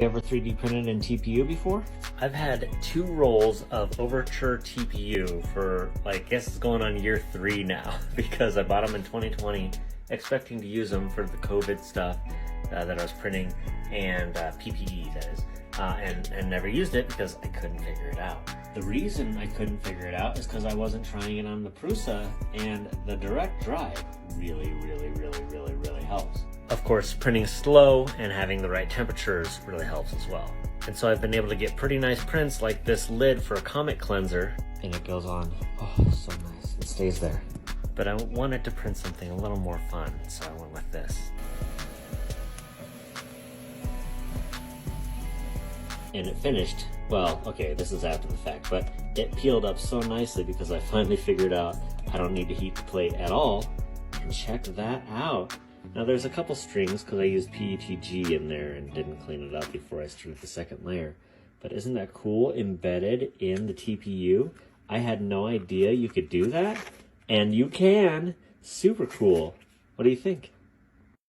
You ever 3D printed in TPU before? I've had 2 rolls of Overture TPU for, like, I guess it's going on year 3 now because I bought them in 2020 expecting to use them for the COVID stuff that I was printing and PPE, that is, and never used it because I couldn't figure it out. The reason I couldn't figure it out is because I wasn't trying it on the Prusa, and the direct drive really helps. Of course, printing slow and having the right temperatures really helps as well. And so I've been able to get pretty nice prints like this lid for a comic cleanser, and it goes on, oh, so nice, it stays there. But I wanted to print something a little more fun, so I went with this. And it finished, well, okay, this is after the fact, but it peeled up so nicely because I finally figured out I don't need to heat the plate at all. And check that out. Now there's a couple strings because I used PETG in there and didn't clean it up before I started the second layer. But isn't that cool? Embedded in the TPU. I had no idea you could do that. And you can. Super cool. What do you think?